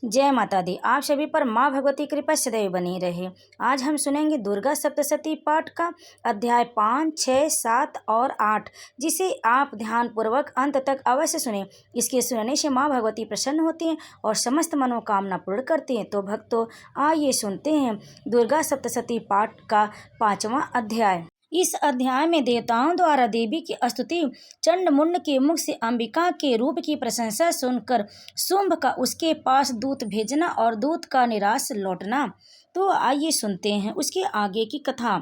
जय माता दी। आप सभी पर माँ भगवती की कृपा सदैव बनी रहे। आज हम सुनेंगे दुर्गा सप्तशती पाठ का अध्याय 5, 6, 7 और 8, जिसे आप ध्यानपूर्वक अंत तक अवश्य सुने। इसके सुनने से माँ भगवती प्रसन्न होती हैं और समस्त मनोकामना पूर्ण करती हैं। तो भक्तों, आइए सुनते हैं दुर्गा सप्तशती पाठ का 5वां अध्याय। इस अध्याय में देवताओं द्वारा देवी की स्तुति, चंड मुंड के मुख से अंबिका के रूप की प्रशंसा सुनकर शुंभ का उसके पास दूत भेजना और दूत का निराश लौटना। तो आइए सुनते हैं उसके आगे की कथा।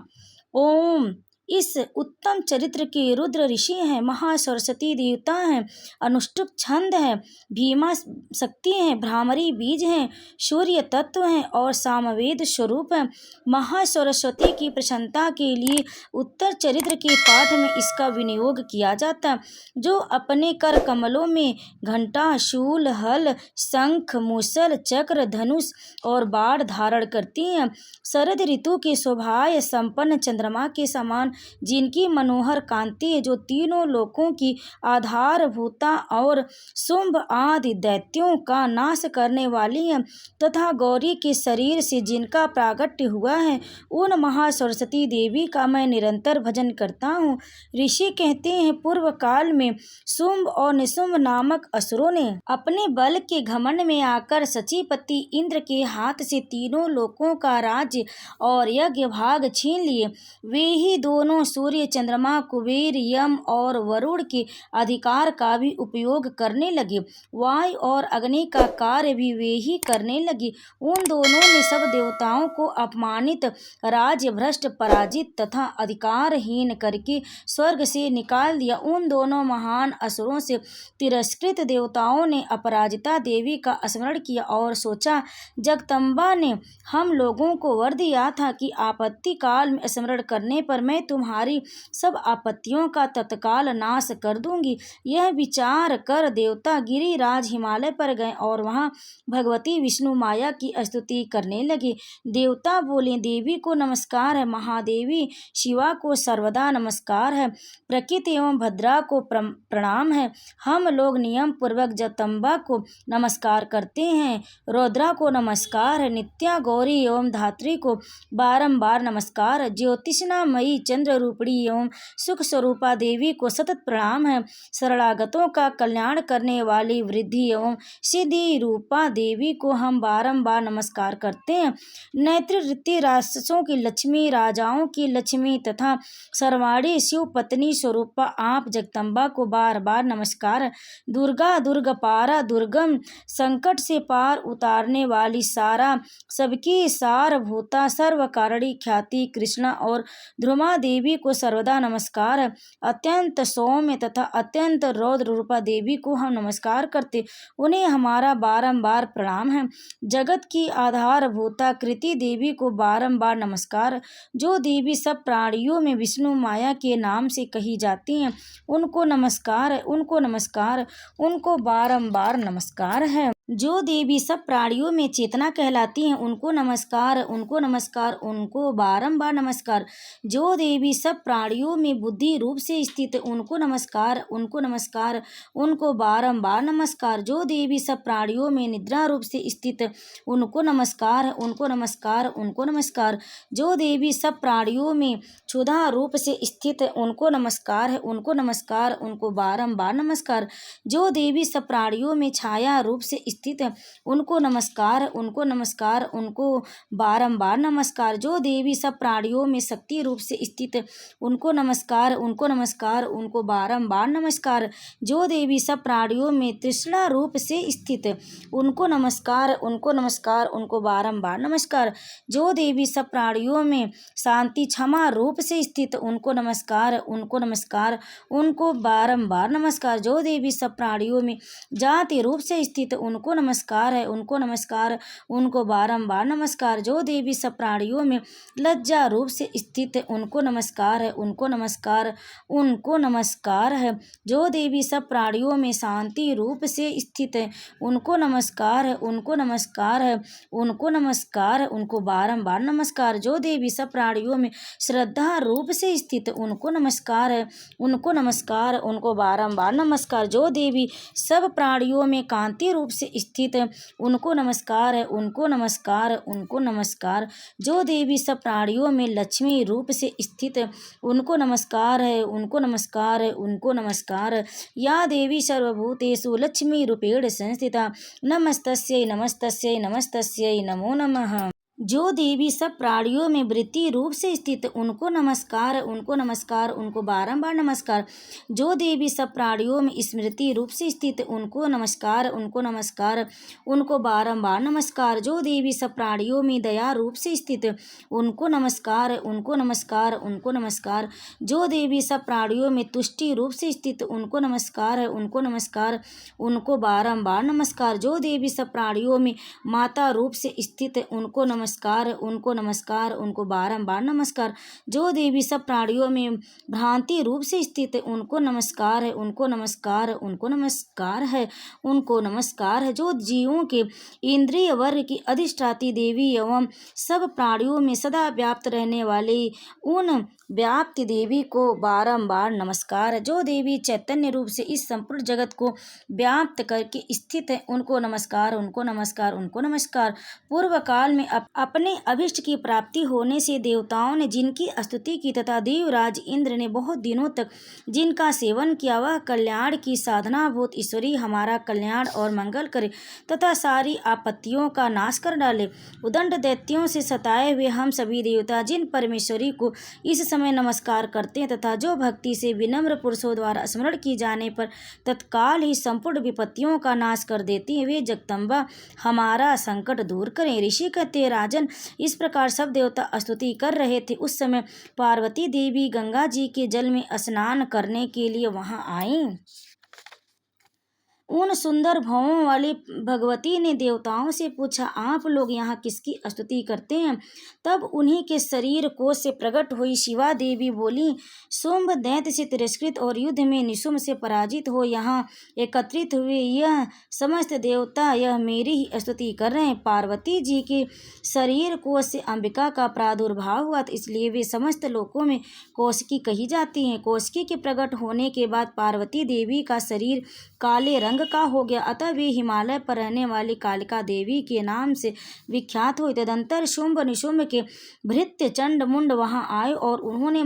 ओम। इस उत्तम चरित्र के रुद्र ऋषि हैं, महासरस्वती देवता हैं, अनुष्टुप छंद है, भीमा शक्ति हैं, भ्रामरी बीज हैं, सूर्य तत्व हैं और सामवेद स्वरूप हैं। महासरस्वती की प्रसन्नता के लिए उत्तर चरित्र के पाठ में इसका विनियोग किया जाता है, जो अपने कर कमलों में घंटा, शूल, हल, शंख, मूसल, चक्र, धनुष और बाण धारण करती हैं। शरद ऋतु के शोभाय संपन्न चंद्रमा के समान जिनकी मनोहर कांति है, जो तीनों लोकों की आधारभूता और शुंभ आदि दैत्यों का नाश करने वाली है, तथा गौरी के शरीर से जिनका प्रागट्य हुआ है, उन महासरस्वती देवी का मैं निरंतर भजन करता हूँ। ऋषि कहते हैं, पूर्व काल में शुंभ और निशुंभ नामक असुरों ने अपने बल के घमंड में आकर सचीपति इंद्र के हाथ से तीनों लोकों का राज्य और यज्ञ भाग छीन लिए। वे ही दोनों सूर्य, चंद्रमा, कुबेर, यम और वरुण के अधिकार का भी उपयोग करने लगे। वायु और अग्नि का कार्य भी वे ही करने लगे। उन दोनों ने सब देवताओं को अपमानित, राज्य भ्रष्ट, पराजित तथा अधिकारहीन करके स्वर्ग से निकाल दिया। उन दोनों महान असुरों से तिरस्कृत देवताओं ने अपराजिता देवी का स्मरण किया और सोचा, जगदम्बा ने हम लोगों को वर दिया था कि आपत्ति काल में स्मरण करने पर मैं तुम्हारी सब आपत्तियों का तत्काल नाश कर दूंगी। यह विचार कर देवता गिरिराज हिमालय पर गए और वहां भगवती विष्णु माया की स्तुति करने लगे। देवता बोले, देवी को नमस्कार है, महादेवी शिवा को सर्वदा नमस्कार है, प्रकृति एवं भद्रा को प्रणाम है। हम लोग नियम पूर्वक जगदम्बा को नमस्कार करते हैं। रौद्रा को नमस्कार है, नित्या गौरी एवं धात्री को बारंबार नमस्कार। ज्योतिषनामयी चंद्र रूपणी एवं सुख स्वरूपा देवी को सतत प्रणाम है। शरणागतों का कल्याण करने वाली वृद्धि एवं सिद्धि रूपा देवी को हम बारंबार नमस्कार करते हैं। नैतृत्य राक्षसों की लक्ष्मी, राजाओं की लक्ष्मी तथा सर्वाणी शिव पत्नी स्वरूपा आप जगदम्बा को बार बार नमस्कार। दुर्गा, दुर्गपारा, दुर्गम, संकट से पार उतारने वाली सारा, सबकी सारभूता, सर्वकारिणी ख्याति कृष्णा और ध्रुमा देवी को सर्वदा नमस्कार। अत्यंत सौम्य तथा अत्यंत रौद्र रूपा देवी को हम नमस्कार करते, उन्हें हमारा बारंबार प्रणाम है। जगत की आधारभूता कृति देवी को बारंबार नमस्कार। जो देवी सब प्राणियों में विष्णु माया के नाम से कही जाती हैं, उनको नमस्कार है, उनको नमस्कार, उनको बारंबार नमस्कार है। जो देवी सब प्राणियों में चेतना कहलाती हैं, उनको नमस्कार, उनको नमस्कार, उनको बारंबार नमस्कार। जो देवी सब प्राणियों में बुद्धि रूप से स्थित, उनको नमस्कार, उनको नमस्कार, उनको बारंबार नमस्कार। जो देवी सब प्राणियों में निद्रा रूप से स्थित, उनको नमस्कार, उनको नमस्कार, उनको नमस्कार। जो देवी सब प्राणियों में क्षुधा रूप से स्थित, उनको नमस्कार है, उनको नमस्कार, उनको बारंबार नमस्कार। जो देवी सब प्राणियों में छाया रूप से स्थित है, उनको नमस्कार, उनको नमस्कार, उनको बारंबार नमस्कार। जो देवी सब प्राणियों में शक्ति रूप से स्थित है, उनको नमस्कार, उनको नमस्कार, उनको बारंबार नमस्कार। जो देवी सब प्राणियों में तृष्णा रूप से स्थित है, उनको नमस्कार, उनको नमस्कार, उनको बारंबार नमस्कार। जो देवी सब प्राणियों में शांति क्षमा रूप से स्थित, उनको नमस्कार, उनको नमस्कार, उनको बारंबार नमस्कार। जो देवी सब प्राणियों में जाति रूप से स्थित, उनको नमस्कार है, उनको नमस्कार, उनको बारंबार नमस्कार। जो देवी सब प्राणियों में लज्जा रूप से स्थित है, उनको नमस्कार है, उनको नमस्कार, उनको नमस्कार है। जो देवी सब प्राणियों में शांति रूप से स्थित है, उनको नमस्कार है, उनको नमस्कार है, उनको नमस्कार, उनको बारंबार नमस्कार। जो देवी सब प्राणियों में श्रद्धा रूप से स्थित, उनको नमस्कार है, उनको नमस्कार, उनको बारंबार नमस्कार। जो देवी सब प्राणियों में कांति रूप से स्थित उनको नमस्कार है, उनको नमस्कार, उनको नमस्कार। जो देवी सब प्राणियों में लक्ष्मी रूप से स्थित उनको नमस्कार है, उनको नमस्कार है, उनको नमस्कार। या देवी सर्वभूतेषु लक्ष्मी रूपेण संस्थिता नमस्तस्यै नमस्तस्यै नमस्तस्यै नमो नमः। जो देवी सब प्राणियों में वृत्ति रूप से स्थित उनको नमस्कार, उनको नमस्कार, उनको बारंबार नमस्कार। जो देवी सब प्राणियों में स्मृति रूप से स्थित उनको नमस्कार, उनको नमस्कार, उनको बारंबार नमस्कार। जो देवी सब प्राणियों में दया रूप से स्थित उनको नमस्कार, उनको नमस्कार, उनको नमस्कार। जो देवी सब प्राणियों में तुष्टि रूप से स्थित उनको नमस्कार, उनको नमस्कार, उनको बारंबार नमस्कार। जो देवी सब प्राणियों में माता रूप से स्थित उनको नमस्कार, उनको नमस्कार, उनको बारंबार नमस्कार। जो देवी सब प्राणियों में भ्रांति रूप से स्थित उनको नमस्कार है, उनको नमस्कार, उनको नमस्कार है, उनको नमस्कार है। जो जीवों के इंद्रिय वर्ग की अधिष्ठात्री देवी एवं सब प्राणियों में सदा व्याप्त रहने वाली उन व्याप्ति देवी को बारंबार नमस्कार। जो देवी चैतन्य रूप से इस संपूर्ण जगत को व्याप्त करके स्थित है उनको नमस्कार, उनको नमस्कार, उनको नमस्कार। पूर्व काल में अपने अभिष्ट की प्राप्ति होने से देवताओं ने जिनकी स्तुति की तथा देवराज इंद्र ने बहुत दिनों तक जिनका सेवन किया वह कल्याण की साधनाभूत ईश्वरी हमारा कल्याण और मंगल करे तथा सारी आपत्तियों का नाश कर डाले। उदंड दैत्यों से सताए हुए हम सभी देवता जिन परमेश्वरी को इस समय नमस्कार करते हैं तथा जो भक्ति से विनम्र पुरुषों द्वारा स्मरण की जाने पर तत्काल ही संपूर्ण विपत्तियों का नाश कर देती हैं वे जगदम्बा हमारा संकट दूर करें। ऋषि कहते हैं राजन इस प्रकार सब देवता स्तुति कर रहे थे उस समय पार्वती देवी गंगा जी के जल में स्नान करने के लिए वहां आईं। उन सुंदर भवों वाली भगवती ने देवताओं से पूछा आप लोग यहाँ किसकी स्तुति करते हैं। तब उन्हीं के शरीर कोश से प्रकट हुई शिवा देवी बोली शुंभ दैत्य से तिरस्कृत और युद्ध में निशुंभ से पराजित हो यहाँ एकत्रित हुए यह समस्त देवता यह मेरी ही स्तुति कर रहे हैं। पार्वती जी के शरीर कोश से अंबिका का प्रादुर्भाव हुआ इसलिए वे समस्त लोकों में कौशिकी कही जाती हैं। कौशिकी के प्रकट होने के बाद पार्वती देवी का शरीर काले रंग का हो गया अतः वे हिमालय पर रहने वाली कालिका देवी के नाम से विख्यात हुई। तदंतर शुंभ निशुंभ के भृत्य चंड मुंड वहां आए और उन्होंने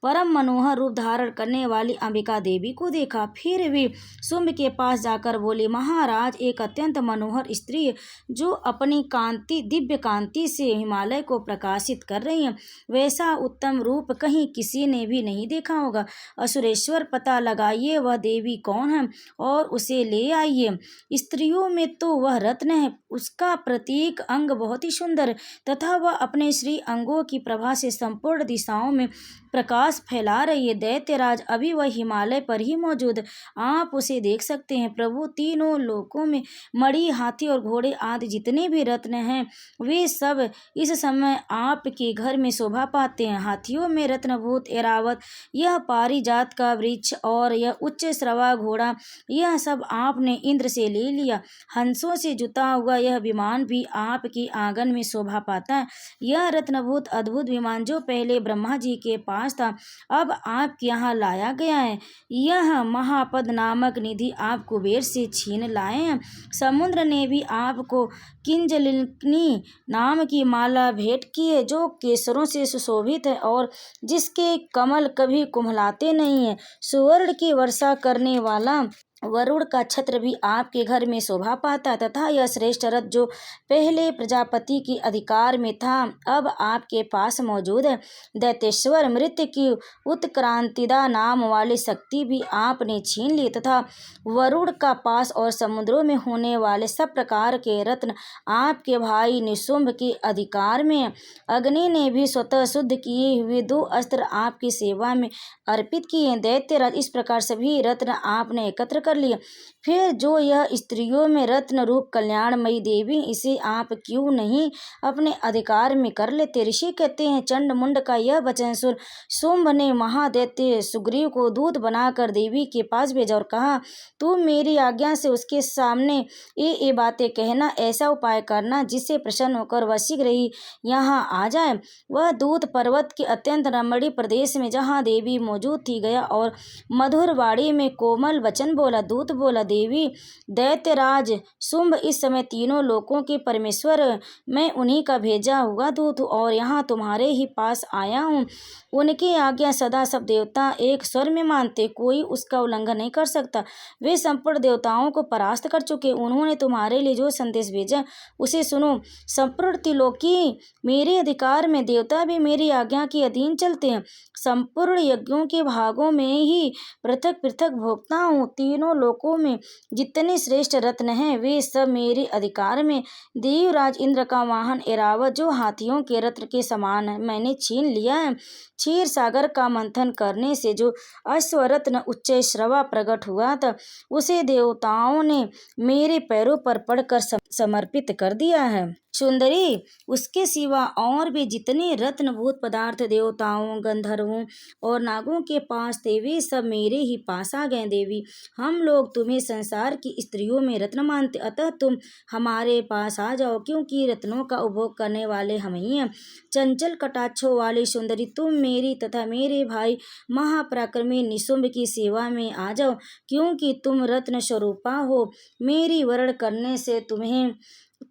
परम मनोहर रूप धारण करने वाली अंबिका देवी को देखा। फिर वे शुंभ के पास जाकर बोले महाराज एक अत्यंत मनोहर स्त्री जो अपनी कांति दिव्य कांति से हिमालय को प्रकाशित कर रही है वैसा उत्तम रूप कहीं किसी ने भी नहीं देखा होगा। असुरेश्वर पता लगाइए वह देवी कौन है और उसे ले आइए। स्त्रियों में तो वह रत्न है उसका प्रत्येक अंग बहुत ही सुंदर तथा वह अपने श्री अंगों की प्रभा से संपूर्ण दिशाओं में प्रकाश फैला रही है। दैत्यराज अभी वह हिमालय पर ही मौजूद आप उसे देख सकते हैं। प्रभु तीनों लोकों में मणि हाथी और घोड़े आदि जितने भी रत्न हैं वे सब इस समय आपके घर में शोभा पाते हैं। हाथियों में रत्नभूत ऐरावत यह पारिजात का वृक्ष और यह उच्च श्रवा घोड़ा यह सब आपने इंद्र से ले लिया। हंसों से जुता हुआ यह विमान भी आपके आंगन में शोभा पाता है। यह रत्नभूत अद्भुत विमान जो पहले ब्रह्मा जी के पास था अब आपके यहाँ लाया गया है। यह महापद नामक निधि आप कुबेर से छीन लाए हैं। समुद्र ने भी आपको किंजलिनी नाम की माला भेंट की है जो केसरों से सुशोभित है और जिसके कमल कभी कुम्हलाते नहीं है। सुवर्ण की वर्षा करने वाला वरुण का छत्र भी आपके घर में शोभा पाता है तथा यह श्रेष्ठ रथ जो पहले प्रजापति के अधिकार में था अब आपके पास मौजूद है। दैतेश्वर मृत्यु की उत्क्रांतिदा नाम वाली शक्ति भी आपने छीन ली तथा वरुण का पास और समुद्रों में होने वाले सब प्रकार के रत्न आपके भाई निशुंभ के अधिकार में है। अग्नि ने भी स्वतः शुद्ध किए हुए 2 अस्त्र आपकी सेवा में अर्पित किए। दैत्यराज इस प्रकार सभी रत्न आपने एकत्र कर लिए। फिर जो यह स्त्रियों में रत्न रूप कल्याणमयी देवी इसे आप क्यों नहीं अपने अधिकार में कर लेते। ऋषि कहते हैं चंड मुंड का यह वचन सुन शुंभ ने महादैत्य सुग्रीव को दूत बनाकर देवी के पास भेजा और कहा तुम मेरी आज्ञा से उसके सामने ये बातें कहना ऐसा उपाय करना जिससे प्रसन्न होकर वह शीघ्र ही यहाँ आ जाए। वह दूत पर्वत के अत्यंत रमणीय प्रदेश में जहाँ देवी मौजूद थी गया और मधुर वाणी में कोमल वचन बोला। दूत बोला देवी दैत्यराज शुंभ इस समय तीनों लोकों के परमेश्वर, मैं उन्हीं का भेजा हुआ दूत और यहाँ तुम्हारे ही पास आया हूँ। उनकी आज्ञा सदा सब देवता एक स्वर में मानते, कोई उसका उल्लंघन नहीं कर सकता। वे संपूर्ण देवताओं को परास्त कर चुके। उन्होंने तुम्हारे लिए जो संदेश भेजा उसे सुनो। संपूर्ण त्रिलोकी मेरे अधिकार में, देवता भी मेरी आज्ञा के अधीन चलते हैं। संपूर्ण यज्ञों के भागों में ही पृथक पृथक भोगता हूँ। तीनों लोकों में जितने श्रेष्ठ रत्न हैं वे सब मेरे अधिकार में। देवराज इंद्र का वाहन ऐरावत जो हाथियों के रत्न के समान है, मैंने छीन लिया है। क्षीर सागर का मंथन करने से जो अश्वरत्न उच्च श्रवा प्रकट हुआ था उसे देवताओं ने मेरे पैरों पर पड़कर समर्पित कर दिया है। सुंदरी, उसके सिवा और भी जितने रत्नभूत पदार्थ देवताओं, गंधर्वों और नागों के पास थे वे सब मेरे ही पास आ गए। देवी, हम लोग तुम्हें संसार की स्त्रियों में रत्न मानते, अतः तुम हमारे पास आ जाओ, क्योंकि रत्नों का उपभोग करने वाले हम ही हैं। चंचल कटाक्षों वाली सुंदरी, तुम मेरी तथा मेरे भाई महापराक्रमी निशुंभ की सेवा में आ जाओ, क्योंकि तुम रत्न स्वरूपा हो। मेरी वरण करने से तुम्हें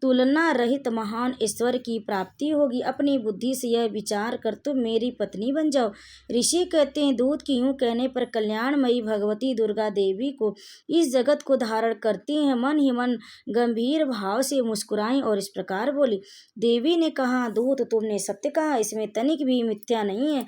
तुलना रहित महान ईश्वर की प्राप्ति होगी। अपनी बुद्धि से यह विचार कर तुम मेरी पत्नी बन जाओ। ऋषि कहते हैं, दूत की यूं कहने पर कल्याणमयी भगवती दुर्गा देवी को इस जगत को धारण करती हैं। मन ही मन गंभीर भाव से मुस्कुराई और इस प्रकार बोली। देवी ने कहा, दूत तुमने सत्य कहा, इसमें तनिक भी मिथ्या नहीं है।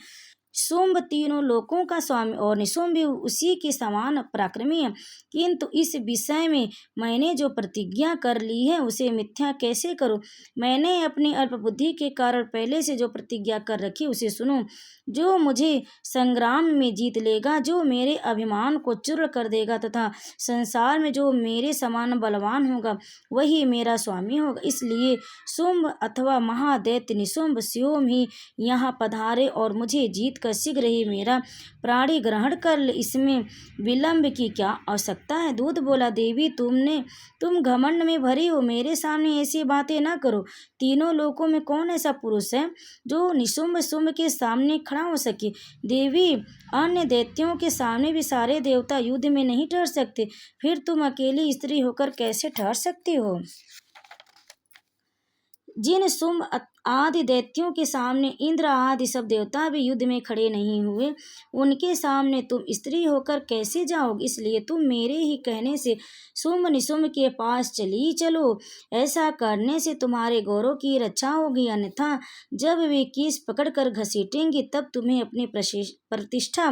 शुंभ तीनों लोकों का स्वामी और निशुंभ भी उसी के समान पराक्रमी है, किंतु इस विषय में मैंने जो प्रतिज्ञा कर ली है उसे मिथ्या कैसे करूं। मैंने अपनी अल्प बुद्धि के कारण पहले से जो प्रतिज्ञा कर रखी उसे सुनो। जो मुझे संग्राम में जीत लेगा, जो मेरे अभिमान को चूर्ण कर देगा तथा संसार में जो मेरे समान बलवान होगा वही मेरा स्वामी होगा। इसलिए शुंभ अथवा महादैत्य निशुंभ स्वयं ही यहाँ पधारे और मुझे जीत कर शीघ्र ही मेरा प्राणी ग्रहण कर ले, इसमें विलंब की क्या आवश्यकता है। दूत बोला, देवी तुम घमंड में भरी हो, मेरे सामने ऐसी बातें न करो। तीनों लोकों में कौन ऐसा पुरुष है जो निशुंभ शुंभ के सामने खड़ा हो सके। देवी, अन्य दैत्यों के सामने भी सारे देवता युद्ध में नहीं ठहर सकते, फिर तुम अकेली स्त्री होकर कैसे ठहर सकती हो। जिन शुंभ आदि दैत्यों के सामने इंद्र आदि सब देवता भी युद्ध में खड़े नहीं हुए, उनके सामने तुम स्त्री होकर कैसे जाओगे। इसलिए तुम मेरे ही कहने से शुंभ निशुंभ के पास चली चलो। ऐसा करने से तुम्हारे गौरव की रक्षा होगी, अन्यथा जब वे केस पकड़कर घसीटेंगे तब तुम्हें अपनी प्रतिष्ठा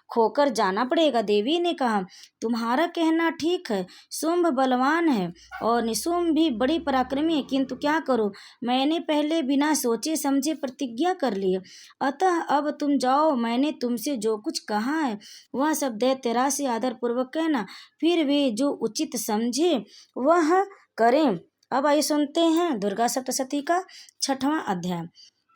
खोकर जाना पड़ेगा। देवी ने कहा, तुम्हारा कहना ठीक है, शुंभ बलवान है और निशुंभ भी बड़ी पराक्रमी है, किंतु क्या करो, मैंने पहले बिना सोचे समझे प्रतिज्ञा कर ली है। अतः अब तुम जाओ, मैंने तुमसे जो कुछ कहा है वह सब दैत्यराज से आदर पूर्वक कहना, फिर वे जो उचित समझे वह करें। अब आइए सुनते हैं दुर्गा सप्तशती का 6वां अध्याय।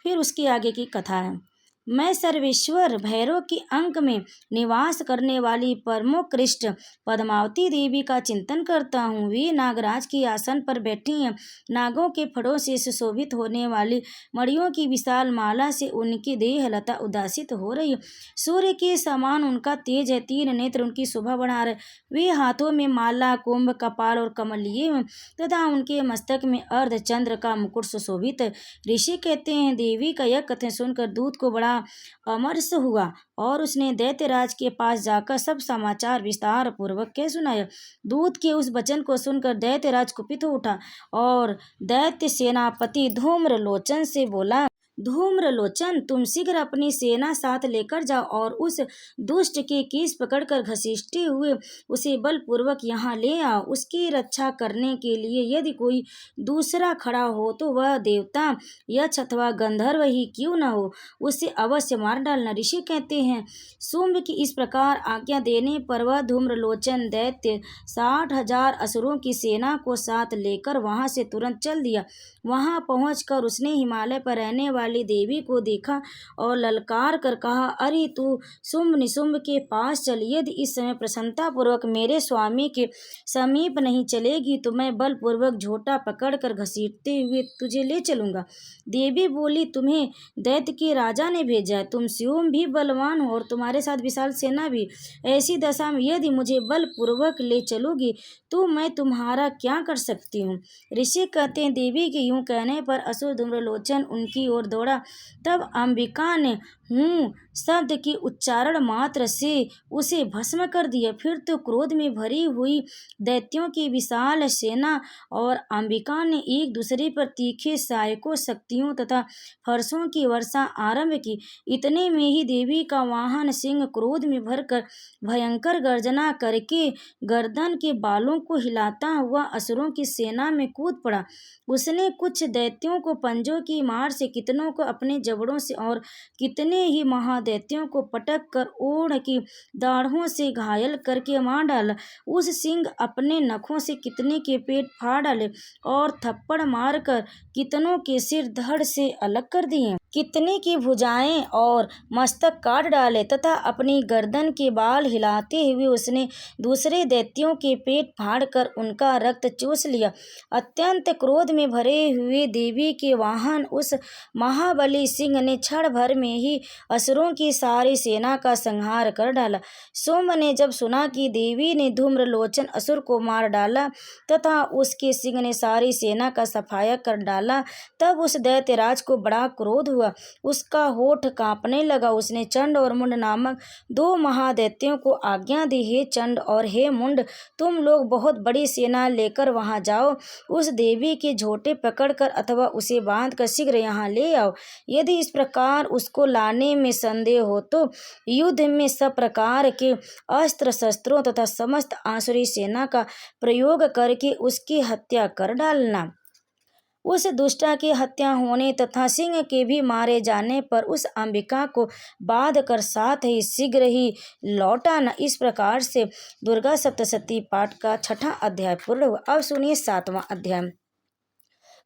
फिर उसकी आगे की कथा है। मैं सर्वेश्वर भैरव के अंक में निवास करने वाली परमोत्कृष्ट पद्मावती देवी का चिंतन करता हूँ। वे नागराज की आसन पर बैठी हैं। नागों के फड़ों से सुशोभित होने वाली मणियों की विशाल माला से उनकी देह लता उदासित हो रही है। सूर्य के समान उनका तेज है, 3 नेत्र उनकी शोभा बढ़ा रहे। वे हाथों में माला, कुंभ, कपाल और कमल लिए हुए तथा उनके मस्तक में अर्धचंद्र का मुकुट सुशोभित है। ऋषि कहते हैं, देवी का यह कथन सुनकर दूत को बड़ा अमरस हुआ और उसने दैत्यराज के पास जाकर सब समाचार विस्तार पूर्वक कह सुनाया। दूत के उस वचन को सुनकर दैत्यराज कुपित हो उठा और दैत्य सेनापति धूम्रलोचन से बोला, धूम्रलोचन, तुम शीघ्र अपनी सेना साथ लेकर जाओ और उस दुष्ट के केस पकड़कर घसीटते हुए उसे बलपूर्वक यहाँ ले आओ। उसकी रक्षा करने के लिए यदि कोई दूसरा खड़ा हो तो वह देवता, यक्ष अथवा गंधर्व ही क्यों न हो, उसे अवश्य मार डालना। ऋषि कहते हैं, शुंभ की इस प्रकार आज्ञा देने पर वह धूम्रलोचन दैत्य 60,000 असुरों की सेना को साथ लेकर वहाँ से तुरंत चल दिया। वहाँ पहुँचकर उसने हिमालय पर रहने वाले काली देवी को देखा और ललकार कर कहा, अरे तू शुंभ निशुंभ के पास चल, यदि इस समय प्रसन्नतापूर्वक मेरे स्वामी के समीप नहीं चलेगी तो मैं बलपूर्वक झोटा पकड़कर घसीटते हुए तुझे ले चलूंगा। देवी बोली, तुम्हें दैत्य के राजा ने भेजा है, तुम स्वयं भी बलवान हो और तुम्हारे साथ विशाल सेना भी। ऐसी दशा में यदि मुझे बलपूर्वक ले चलोगी तो मैं तुम्हारा क्या कर सकती हूँ। ऋषि कहते हैं, देवी के यूं कहने पर असुर धूम्रलोचन उनकी ओर दौड़ा। तब अंबिका ने हूँ शब्द की उच्चारण मात्र से उसे भस्म कर दिया। फिर तो क्रोध में भरी हुई दैत्यों की विशाल सेना और अंबिका ने एक दूसरे पर तीखे सहायकों शक्तियों तथा फरसों की वर्षा आरंभ की। इतने में ही देवी का वाहन सिंह क्रोध में भरकर भयंकर गर्जना करके गर्दन के बालों को हिलाता हुआ असुरों की सेना में कूद पड़ा। उसने कुछ दैत्यों को पंजों की मार से, कितनों को अपने जबड़ों से और कितने ही महादैत्यों को पटक कर ओढ़ की दाढ़ों से घायल करके मार डाला। उस सिंह अपने नखों से कितने के पेट फाड़ डाले और थप्पड़ मारकर कितनों के सिर धड़ से अलग कर दिए, कितने की भुजाएं और मस्तक काट डाले तथा अपनी गर्दन के बाल हिलाते हुए उसने दूसरे दैत्यों के पेट फाड़कर उनका रक्त चूस लिया। अत्यंत क्रोध में भरे हुए देवी के वाहन उस महाबली सिंह ने क्षण भर में ही असुरों की सारी सेना का संहार कर डाला। सोम ने जब सुना कि देवी ने धूम्रलोचन असुर को मार डाला तथा उसके सिंह ने सारी सेना का सफाया कर डाला, तब उस दैत्यराज को बड़ा क्रोध हुआ। उसका होठ कांपने लगा। उसने चंड और मुंड नामक दो महादैत्यों को आज्ञा दी, हे चंड और हे मुंड, तुम लोग बहुत बड़ी सेना लेकर वहां जाओ। उस देवी के झोटे पकड़कर अथवा उसे बांधकर शीघ्र यहाँ ले आओ। यदि इस प्रकार उसको लाने में संदेह हो तो युद्ध में सब प्रकार के अस्त्र शस्त्रों तथा समस्त आसुरी सेना का प्रयोग करके उसकी हत्या कर डालना। उस दुष्टा की हत्या होने तथा सिंह के भी मारे जाने पर उस अंबिका को बांध कर साथ ही शीघ्र ही लौटाना। इस प्रकार से दुर्गा सप्तशती पाठ का 6वां अध्याय पूर्ण हुआ। अब सुनिए 7वां अध्याय।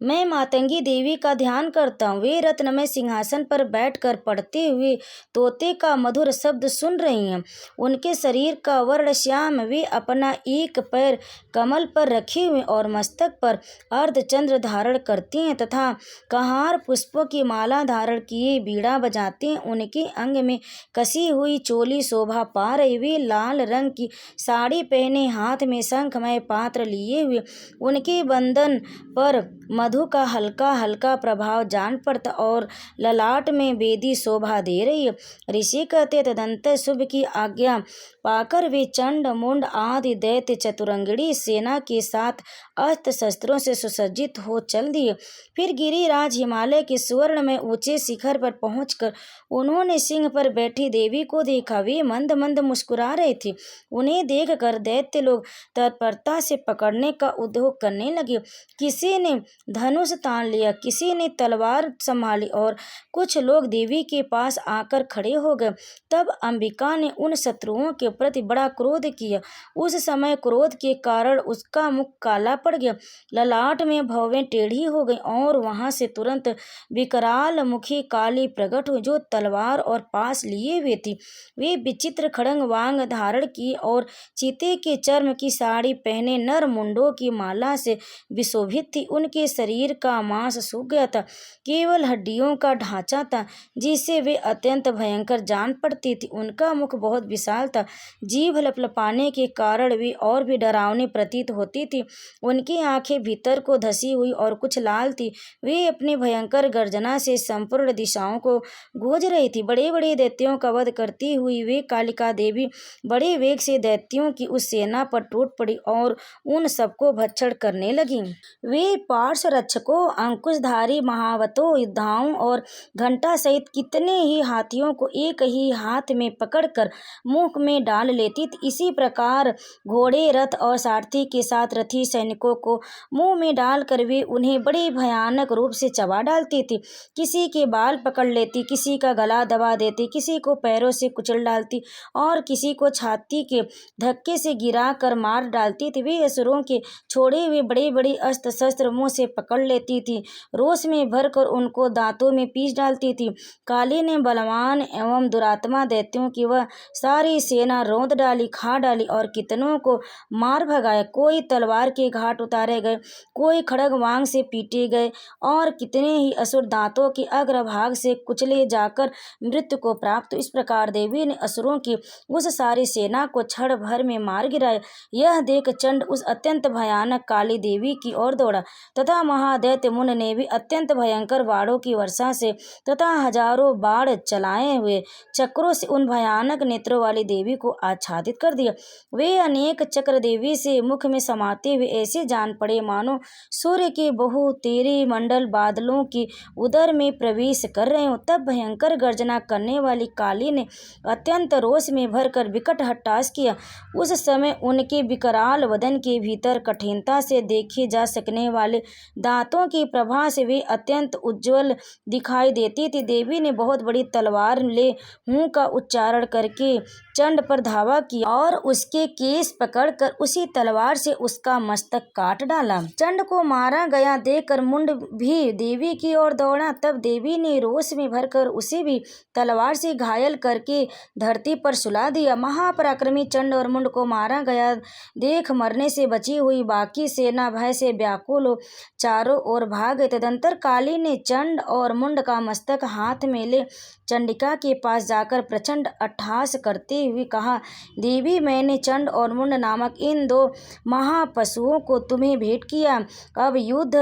मैं मातंगी देवी का ध्यान करता हूँ। वे रत्नमय सिंहासन पर बैठकर पढ़ते हुए तोते का मधुर शब्द सुन रही हैं। उनके शरीर का वर्ण श्याम, वे अपना एक पैर कमल पर रखे हुए और मस्तक पर अर्धचंद्र धारण करती हैं तथा कहार पुष्पों की माला धारण किए बीड़ा बजाते हैं। उनके अंग में कसी हुई चोली शोभा पा रही। वे लाल रंग की साड़ी पहने, हाथ में शंखमय पात्र लिए हुए। उनके बंधन पर मधु का हल्का हल्का प्रभाव जान पड़ता और ललाट में बेदी शोभा दे रही है। ऋषि कहते, तदंतर शुभ की आज्ञा पाकर वे चंड मुंड आदि दैत्य चतुरंगिणी सेना के साथ अस्त्र शस्त्रों से सुसज्जित हो चल दिए। फिर गिरिराज हिमालय के सुवर्ण में ऊंचे शिखर पर पहुंचकर उन्होंने सिंह पर बैठी देवी को देखा। वे मंद मंद मुस्कुरा रहे थे। उन्हें देखकर दैत्य लोग तत्परता से पकड़ने का उद्योग करने लगे। किसी ने धनुष तान लिया, किसी ने तलवार संभाली और कुछ लोग देवी के पास आकर खड़े हो गए। तब अंबिका ने उन शत्रुओं के प्रति बड़ा क्रोध किया। उस समय क्रोध के कारण उसका मुख काला पड़ गया, ललाट में भौवें टेढ़ी हो गई और वहां से तुरंत विकराल मुखी काली प्रकट हुई जो तलवार और पास लिए हुए थी। वे विचित्र खड़ंग वांग धारण की और चीते के चर्म की साड़ी पहने नर मुंडों की माला से विशोभित थी। उनके शरीर का मांस सूख गया था, केवल हड्डियों का ढांचा था जिसे वे अत्यंत भयंकर जान पड़ती थी। उनका मुख बहुत विशाल था, जीभ लपलपाने के कारण वे और भी डरावनी प्रतीत होती थी। उनकी आंखें भीतर को धसी हुई और कुछ लाल थी। वे अपनी भयंकर गर्जना से संपूर्ण दिशाओं को गूंज रही थी। बड़े बड़े दैत्यों का वध करती हुई वे कालिका देवी बड़े वेग से दैत्यों की उस सेना पर टूट पड़ी और उन सबको भक्षण करने लगी। वे पार्श्व रक्षकों, अंकुशधारी महावतों, योद्धाओं और घंटा सहित कितने ही हाथियों को एक ही हाथ में पकड़कर मुख में डाल लेती थी। इसी प्रकार घोड़े, रथ और सारथी के साथ रथी सैनिकों को मुंह में डालकर वे उन्हें बड़े भयानक रूप से चबा डालती थी। किसी के बाल पकड़ लेती, किसी का गला दबा देती, किसी को पैरों से कुचल डालती और किसी को छाती के धक्के से गिरा कर मार डालती थी। वे असुरों के छोड़े हुए बड़े बड़े अस्त्र शस्त्र मुंह से पकड़ लेती थी, रोष में भरकर उनको दांतों में पीस डालती थी। काली ने बलवान एवं दुरात्मा दैत्यों की वह सारी सेना रौंद डाली, खा डाली और कितनों को मार भगाया। कोई तलवार के घाट उतारे गए, कोई खड़ग वांग से पीटे गए और कितने ही असुर दांतों के अग्रभाग से कुचले जाकर मृत्यु को प्राप्त। इस प्रकार देवी ने असुरों की उस सारी सेना को क्षण भर में मार गिराया। यह देख चंड उस अत्यंत भयानक काली देवी की ओर दौड़ा तथा महादैत्य मुन ने भी अत्यंत भयंकर बाणों की वर्षा से तथा हजारों बाण चलाए हुए चक्रों से उन भयानक नेत्रों वाली देवी को आच्छादित कर दिया। वे अनेक चक्र देवी से मुख में समाते हुए ऐसे जान पड़े मानो सूर्य के बहुतेरे मंडल बादलों की उदर में प्रवेश कर रहे हो। तब भयंकर गर्जना करने वाली काली ने अत्यंत रोष में भरकर विकट हट्टास किया। उस समय उनके विकराल वदन के भीतर कठिनता से देखे जा सकने वाले दांतों की प्रभा से वे अत्यंत उज्ज्वल दिखाई देती थी। देवी ने बहुत बड़ी तलवार ले हूं का उच्चारण करके चंड पर धावा किया और उसके केस पकड़कर उसी तलवार से उसका मस्तक काट डाला। चंड को मारा गया देखकर मुंड भी देवी की ओर दौड़ा। तब देवी ने रोष में भरकर उसे भी तलवार से घायल करके धरती पर सुला दिया। महापराक्रमी चंड और मुंड को मारा गया देख मरने से बची हुई बाकी सेना भय से व्याकुल हो चारों ओर भाग गई। तदंतर काली ने चंड और मुंड का मस्तक हाथ में ले चंडिका के पास जाकर प्रचंड अट्टहास करते हुए कहा, देवी, मैंने चंड और मुंड नामक इन दो महापशुओं को तुम्हें भेंट किया। अब युद्ध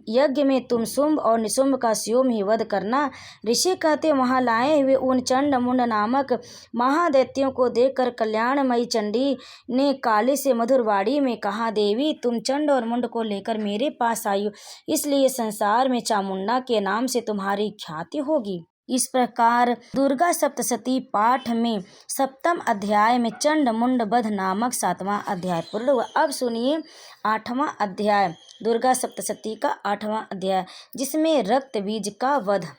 यज्ञ में तुम शुंभ और निशुंभ का स्वयं ही वध करना। ऋषि कहते, वहां लाए हुए उन चंड मुंड नामक महादैत्यों को देखकर कल्याणमयी चंडी ने काली से मधुर वाणी में कहा, देवी, तुम चंड और मुंड को लेकर मेरे पास आई हो, इसलिए संसार में चामुंडा के नाम से तुम्हारी ख्याति होगी। इस प्रकार दुर्गा सप्तशती पाठ में सप्तम अध्याय में चंड मुंड वध नामक 7वां अध्याय पूर्ण हुआ। अब सुनिए 8वां अध्याय, दुर्गा सप्तशती का 8वां अध्याय, जिसमें रक्त बीज का वध।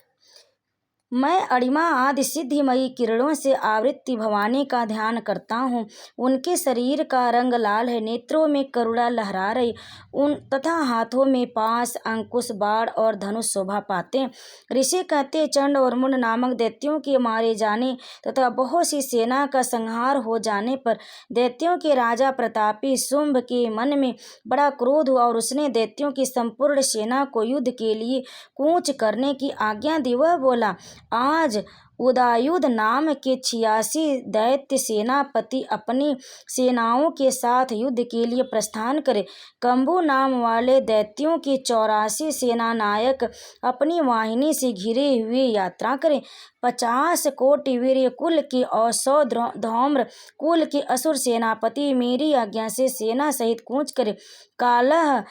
मैं अणिमा आदि सिद्धिमयी किरणों से आवृत्ति भवानी का ध्यान करता हूँ। उनके शरीर का रंग लाल है, नेत्रों में करुणा लहरा रही उन तथा हाथों में पास, अंकुश, बाण और धनुष शोभा पाते हैं। ऋषि कहते, चंड और मुंड नामक दैत्यों के मारे जाने तथा बहुत सी सेना का संहार हो जाने पर दैत्यों के राजा प्रतापी शुंभ के मन में बड़ा क्रोध हुआ और उसने दैत्यों की संपूर्ण सेना को युद्ध के लिए कूच करने की आज्ञा दी। वह बोला, आज उदायुध नाम के 86 दैत्य सेनापति अपनी सेनाओं के साथ युद्ध के लिए प्रस्थान करे। कंबु नाम वाले दैत्यों के 84 सेनानायक अपनी वाहिनी से घिरे हुए यात्रा करें। 50 कोटि वीर्य कुल के और 100 धौम्र कुल के असुर सेनापति मेरी आज्ञा से सेना सहित कूच करे। कालह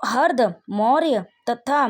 हर्द मौर्य तथा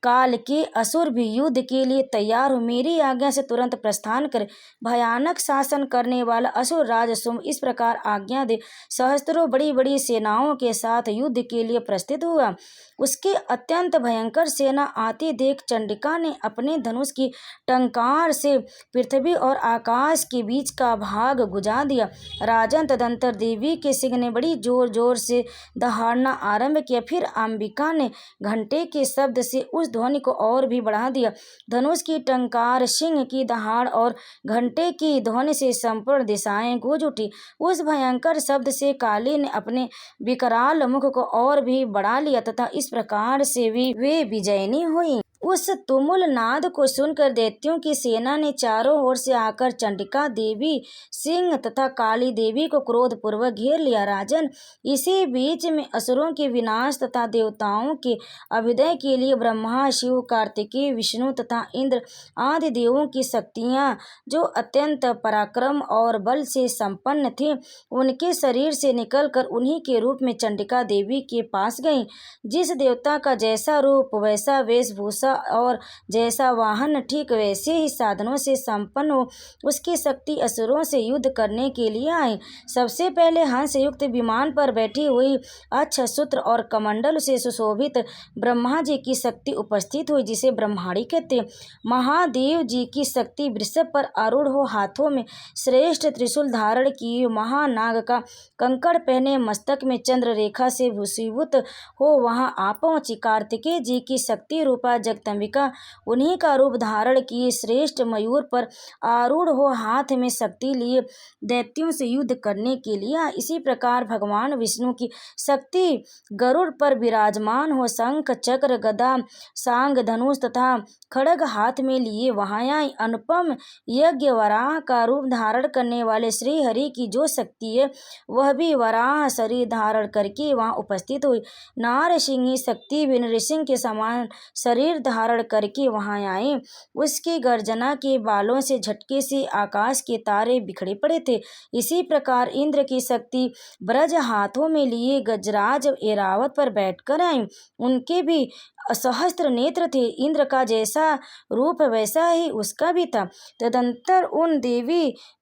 काल के असुर भी युद्ध के लिए तैयार हो मेरी आज्ञा से तुरंत प्रस्थान करे। भयानक शासन करने वाला असुर राज शुंभ इस प्रकार आज्ञा दे सहस्त्रों बड़ी बड़ी सेनाओं के साथ युद्ध के लिए प्रस्थित हुआ। उसकी अत्यंत भयंकर सेना आती देख चंडिका ने अपने धनुष की टंकार से पृथ्वी और आकाश के बीच का भाग गुजा दिया। राजन, तदंतर देवी के सिंह ने बड़ी जोर जोर से दहाड़ना आरंभ किया। फिर अंबिका ने घंटे के शब्द से उस ध्वनि को और भी बढ़ा दिया। धनुष की टंकार, सिंह की दहाड़ और घंटे की ध्वनि से संपूर्ण दिशाएं गूंज उठी। उस भयंकर शब्द से काली ने अपने विकराल मुख को और भी बढ़ा लिया तथा इस प्रकार से वे विजयनी हुई। उस तुमुल नाद को सुनकर दैत्यों की सेना ने चारों ओर से आकर चंडिका देवी, सिंह तथा काली देवी को क्रोधपूर्वक घेर लिया। राजन, इसी बीच में असुरों के विनाश तथा देवताओं के अभ्युदय के लिए ब्रह्मा, शिव, कार्तिकेय, विष्णु तथा इंद्र आदि देवों की शक्तियां जो अत्यंत पराक्रम और बल से संपन्न थी, उनके शरीर से निकलकर उन्हीं के रूप में चंडिका देवी के पास गईं। जिस देवता का जैसा रूप वैसा वेशभूषा और जैसा वाहन ठीक वैसे ही साधनों से संपन्न हो उसकी शक्ति असुरों से युद्ध करने के लिए आई। सबसे पहले हंस युक्त विमान पर बैठी हुई अक्षसूत्र और कमंडल से सुशोभित ब्रह्मा जी की शक्ति उपस्थित हुई, जिसे ब्रह्माणी कहते। महादेव जी की शक्ति वृषभ पर आरूढ़ हो हाथों में श्रेष्ठ त्रिशूल धारण किए महानाग का कंकड़ पहने मस्तक में चंद्र रेखा से भूषीभूत हो वहां आ पहुंची। कार्तिकेय जी की शक्ति रूपा जगदम्बिका उन्हीं का रूप धारण किए श्रेष्ठ मयूर पर आरूढ़ हो हाथ में शक्ति लिए दैत्यों से युद्ध करने के लिए। इसी प्रकार भगवान विष्णु की शक्ति गरुड़ पर विराजमान हो शंख चक्र गदा सांग धनुष तथा खड्ग हाथ में लिए वहां आई। अनुपम यज्ञ वराह का रूप धारण करने वाले श्री हरि की जो शक्ति है वह भी वराह शरीर धारण करके वहां उपस्थित हुई। नारसिंही शक्ति भी नृसिंह के समान शरीर धारण करके वहां आए। उसकी गर्जना के बालों से झटके से आकाश के तारे बिखरे पड़े थे। इसी प्रकार इंद्र की शक्ति ब्रज हाथों में लिए गजराज ऐरावत पर बैठकर आई। उनके भी सहस्त्र नेत्र थे। इंद्र का जैसा रूप वैसा ही उसका भी था। तदंतर उन देव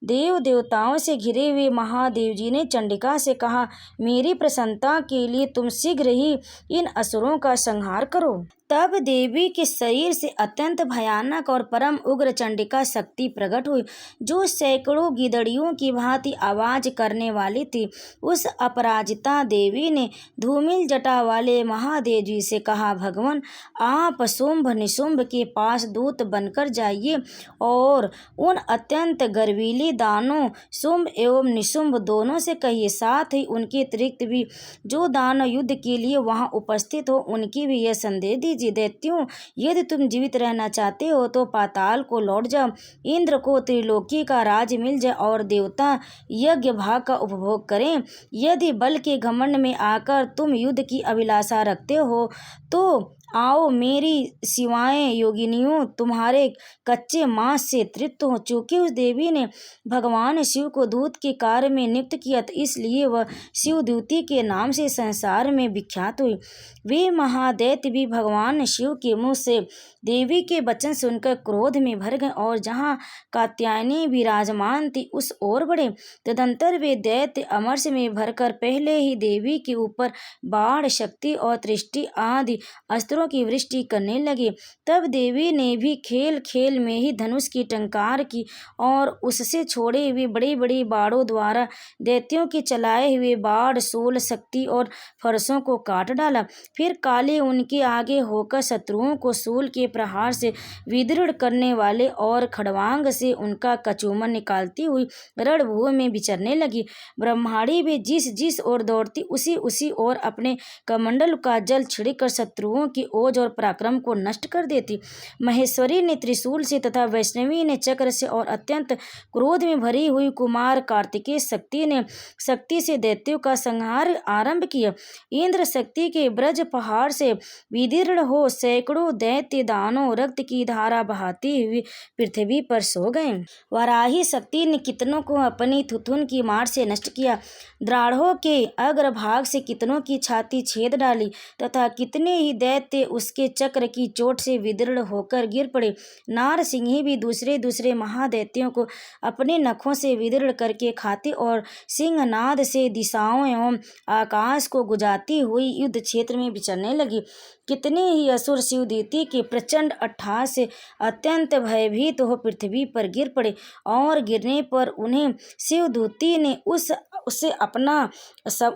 देवताओं से घिरे हुए महादेव जी ने चंडिका से कहा, मेरी प्रसन्नता के लिए तुम शीघ्र ही इन असुरों का संहार करो। तब देवी के शरीर से अत्यंत भयानक और परम उग्र चंडिका शक्ति प्रकट हुई, जो सैकड़ों गिदड़ियों की भांति आवाज करने वाली थी। उस अपराजिता देवी ने धूमिल जटा वाले महादेव जी से कहा, भगवान आप शुंभ निशुंभ के पास दूत बनकर जाइए और उन अत्यंत गर्वीली दानों शुंभ एवं निशुंभ दोनों से कहिए, साथ ही उनके अतिरिक्त भी जो दानव युद्ध के लिए वहां उपस्थित हो उनकी भी यह संदेश दीजिए। दैत्यों, यदि तुम जीवित रहना चाहते हो तो पाताल को लौट जाओ। इंद्र को त्रिलोकी का राज मिल जाए और देवता यज्ञ भाग का उपभोग करें। यदि बल के घमंड में आकर तुम युद्ध की अभिलाषा रखते हो तो आओ, मेरी शिवाएं योगिनियों तुम्हारे कच्चे मांस से तृप्त हो। चूंकि उस देवी ने भगवान शिव को दूत के कार्य में नियुक्त किया था, इसलिए वह शिवदूती के नाम से संसार में विख्यात हुई। वे महादैत्य भी भगवान शिव के मुंह से देवी के वचन सुनकर क्रोध में भर गए और जहाँ कात्यायनी विराजमान थी उस ओर बढ़े। तदंतर वे दैत्य अमरस में भरकर पहले ही देवी के ऊपर बाण शक्ति और दृष्टि आदि अस्त्रों की वृष्टि करने लगे। तब देवी ने भी खेल खेल में ही धनुष की टंकार की और उससे छोड़े हुए बड़े बड़े बाणों द्वारा दैत्यों के चलाए हुए बाण शूल शक्ति और फरसों को काट डाला। फिर काले उनके आगे होकर शत्रुओं को शूल के प्रहार से विदीर्ण करने वाले और खड़वांग से उनका कचूमर निकालती हुई रणभूमि में विचरने लगी। ब्रह्माणी भी जिस जिस ओर दौड़ती उसी ओर अपने कमंडल का जल छिड़कर शत्रुओं की ओज और पराक्रम को नष्ट कर देती। महेश्वरी ने त्रिशूल से तथा वैष्णवी ने चक्र से और अत्यंत क्रोध में भरी हुई कुमार कार्तिकेय शक्ति से दैत्यों का संहार आरंभ किया। इंद्र शक्ति के ब्रज पहाड़ से विदीर्ण हो सैकड़ों दैत्य दानों रक्त की धारा बहाती हुई पृथ्वी पर सो गए। वराही शक्ति ने कितनों को अपनी थुथुन की मार से नष्ट किया, द्राढ़ों के अग्रभाग से कितनों की छाती छेद डाली तथा कितने ही दैत्य उसके चक्र की चोट से विदीर्ण होकर गिर पड़े। नारसिंही भी दूसरे महादैत्यों को अपने नखों से विदीर्ण करके खाती और सिंहनाद से दिशाओं एवं आकाश को गुजाती हुई युद्ध क्षेत्र में विचरने लगी। कितने ही असुर शिवदूती के प्रचंड अट्टहास से अत्यंत भयभीत हो पृथ्वी पर गिर पड़े और गिरने पर उन्हें शिवदूती ने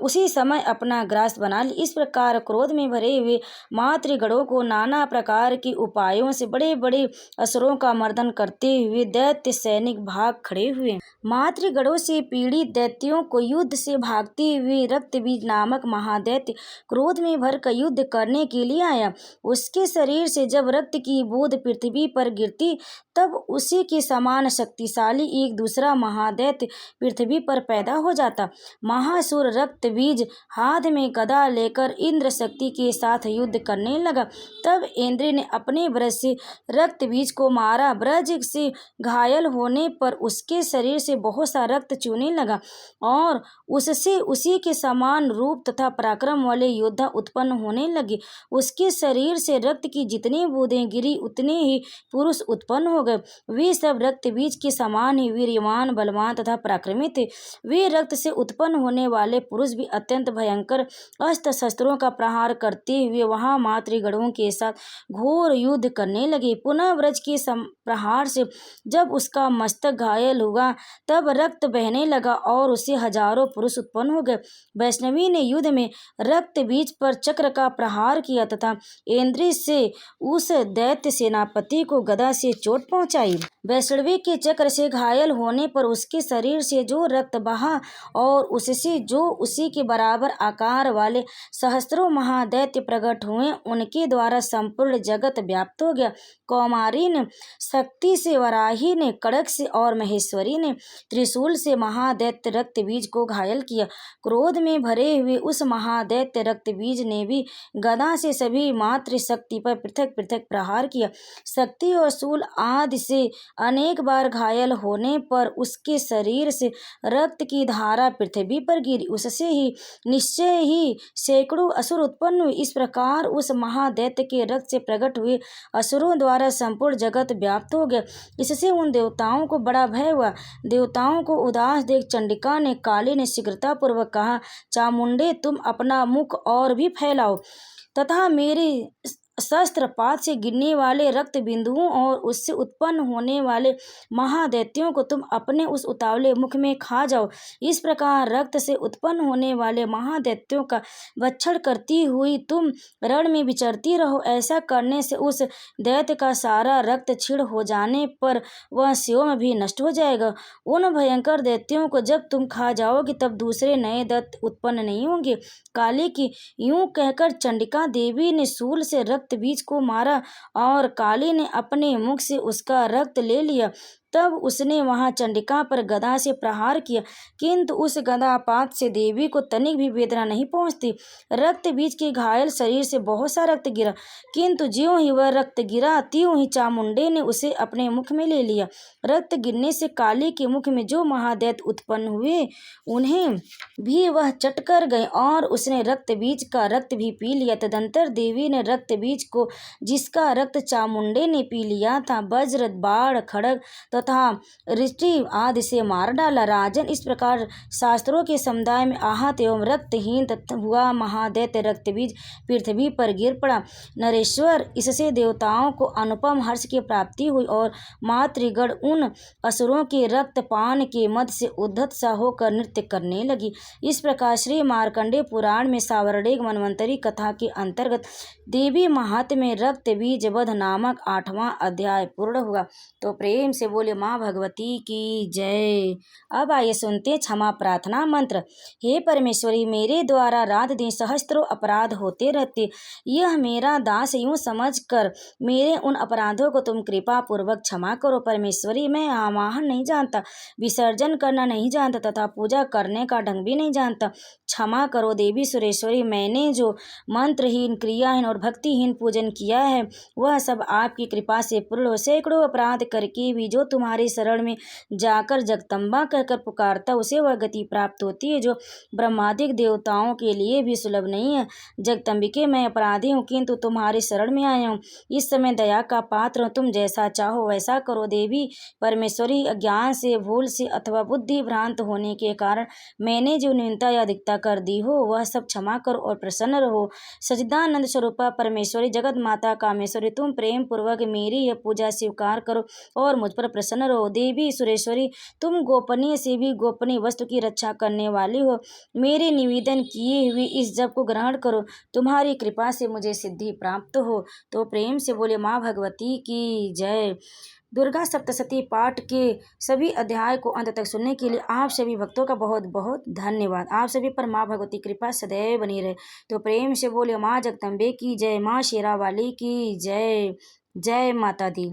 उसी समय अपना ग्रास बना ली। इस प्रकार क्रोध में भरे हुए मातृगणों को नाना प्रकार के उपायों से बड़े बड़े असुरों का मर्दन करते हुए दैत्य सैनिक भाग खड़े हुए। मातृगणों से पीड़ित दैत्यों को युद्ध से भागते हुए रक्तबीज नामक महादैत्य क्रोध में भरकर युद्ध करने के लिए आया। उसके शरीर से जब रक्त की बूंद पृथ्वी पर गिरती तब उसी के समान शक्तिशाली एक दूसरा महादैत्य पृथ्वी पर पैदा हो जाता। महासुर रक्तबीज हाथ में गदा लेकर इंद्र शक्ति के साथ युद्ध करने लगा। तब इंद्र ने अपने ब्रज से रक्तबीज को मारा। ब्रज से घायल होने पर उसके शरीर से बहुत सा रक्त चूने लगा और उससे उसी के समान रूप तथा पराक्रम वाले योद्धा उत्पन्न होने लगे। उसके शरीर से रक्त की जितनी बूंदें गिरी उतने ही पुरुष उत्पन्न हो गए। वे सब रक्त बीज के समान ही वीर्यवान, बलवान तथा पराक्रमी थे। वे रक्त से उत्पन्न होने वाले पुरुष भी अत्यंत भयंकर अस्त्र शस्त्रों का प्रहार करते हुए वहां मातृगणों के साथ घोर युद्ध करने लगे। पुनः वज्र के प्रहार से जब उसका मस्तक घायल हुआ तब रक्त बहने लगा और उससे हजारों पुरुष उत्पन्न हो गए। वैष्णवी ने युद्ध में रक्त बीज पर चक्र का प्रहार किया तथा इंद्र से उस दैत्य सेनापति को गदा से चोट पहुंचाई। वैष्णवी के चक्र से घायल होने पर उसके शरीर से जो रक्त बहा और उससे जो उसी के बराबर आकार वाले सहस्त्रों महादैत्य प्रकट हुए, उनके द्वारा संपूर्ण जगत व्याप्त हो गया। कौमारी ने शक्ति से, वराही ने कड़क से और महेश्वरी ने त्रिशूल से महादैत्य रक्त बीज को घायल किया। क्रोध में भरे हुए उस महादैत्य रक्त बीज ने भी गदा से सभी मातृ शक्ति पर पृथक पृथक प्रहार किया। शक्ति और शूल आदि से अनेक बार घायल होने पर उसके शरीर से रक्त की धारा पृथ्वी पर गिरी। उससे ही निश्चय ही सैकड़ों असुर उत्पन्न हुए। इस प्रकार उस महादैत्य के रक्त से प्रकट हुए असुरों द्वारा संपूर्ण जगत व्याप्त हो गया। इससे उन देवताओं को बड़ा भय हुआ। देवताओं को उदास देख चंडिका ने काली ने शीघ्रता पूर्वक कहा, चामुंडे, तुम अपना मुख और भी फैलाओ तथा मेरी शस्त्रपात से गिरने वाले रक्त बिंदुओं और उससे उत्पन्न होने वाले महादैत्यों को तुम अपने उस उतावले मुख में खा जाओ। इस प्रकार रक्त से उत्पन्न होने वाले महादैत्यों का भक्षण करती हुई तुम रण में विचरती रहो। ऐसा करने से उस दैत्य का सारा रक्त क्षीण हो जाने पर वह स्वयं भी नष्ट हो जाएगा। उन भयंकर दैत्यों को जब तुम खा जाओगे तब दूसरे नए दैत्य उत्पन्न नहीं होंगे। काली की यूं कहकर चंडिका देवी ने शूल से रक्त बीज को मारा और काली ने अपने मुख से उसका रक्त ले लिया। तब उसने वहां चंडिका पर गदा से प्रहार किया, किंतु उस गदापात से देवी को तनिक भी वेदना नहीं पहुंचती। रक्त बीज के घायल शरीर से बहुत सा रक्त गिरा, किंतु ज्यों ही वह रक्त गिरा त्यों ही चामुंडे ने उसे अपने मुख में ले लिया। रक्त गिरने से काली के मुख में जो महादैत्य उत्पन्न हुए उन्हें भी वह चट कर गए और उसने रक्त बीज का रक्त भी पी लिया। तदंतर देवी ने रक्त बीज को, जिसका रक्त चामुंडे ने पी लिया था, वज्र, बाण, खड्ग तथा रिष्टि आदि से मार डाला। राजन, इस प्रकार शास्त्रों के समुदाय में आहत एवं रक्तहीन हुआ महादैत्य रक्त बीज पृथ्वी पर गिर पड़ा। नरेश्वर, इससे देवताओं को अनुपम हर्ष की प्राप्ति हुई और मातृगण उन असुरों के रक्तपान के मद से उद्धत सा होकर नृत्य करने लगी। इस प्रकार श्री मार्कंडेय पुराण में सावर्णिक मन्वंतरी कथा के अंतर्गत देवी महात्म्य में रक्त बीज वध नामक 8वां अध्याय पूर्ण हुआ। तो प्रेम से बोले माँ भगवती की जय। अब आइए सुनते क्षमा प्रार्थना मंत्र। हे परमेश्वरी, मेरे द्वारा रात दिन सहस्त्रों अपराध होते रहते, यह मेरा दास यूं समझकर मेरे उन अपराधों को तुम कृपा पूर्वक क्षमा करो। परमेश्वरी, मैं आवाहन नहीं जानता, विसर्जन करना नहीं जानता तथा पूजा करने का ढंग भी नहीं जानता। क्षमा करो देवी सुरेश्वरी, मैंने जो मंत्रहीन, क्रियाहीन और भक्तिहीन पूजन किया है वह सब आपकी कृपा से पूर्ण हो। सैकड़ों अपराध करके भी जो तुम्हारी शरण में जाकर जगदम्बा कहकर पुकारता उसे वह गति प्राप्त होती है जो ब्रह्मादिक देवताओं के लिए भी सुलभ नहीं है। जगदम्बिके, मैं अपराधी हूँ किंतु तुम्हारी शरण में आया हूँ। इस समय दया का पात्र हूँ, तुम जैसा चाहो वैसा करो। देवी परमेश्वरी, अज्ञान से, भूल से अथवा बुद्धि भ्रांत होने के कारण मैंने जो न्यूनता या अधिकता कर दी हो वह सब क्षमा करो और प्रसन्न रहो। सच्चिदानंद स्वरूपा परमेश्वरी, जगत माता कामेश्वरी, तुम प्रेम पूर्वक मेरी यह पूजा स्वीकार करो और मुझ पर प्रसन्न रहो। देवी सुरेश्वरी, तुम गोपनीय से भी गोपनीय वस्तु की रक्षा करने वाली हो। मेरे निवेदन किए हुए इस जप को ग्रहण करो, तुम्हारी कृपा से मुझे सिद्धि प्राप्त हो। तो प्रेम से बोले माँ भगवती की जय। दुर्गा सप्तशती पाठ के सभी अध्याय को अंत तक सुनने के लिए आप सभी भक्तों का बहुत बहुत धन्यवाद। आप सभी पर माँ भगवती कृपा सदैव बनी रहे। तो प्रेम से बोले माँ जगदम्बे की जय, माँ शेरावाली की जय। जय माता दी।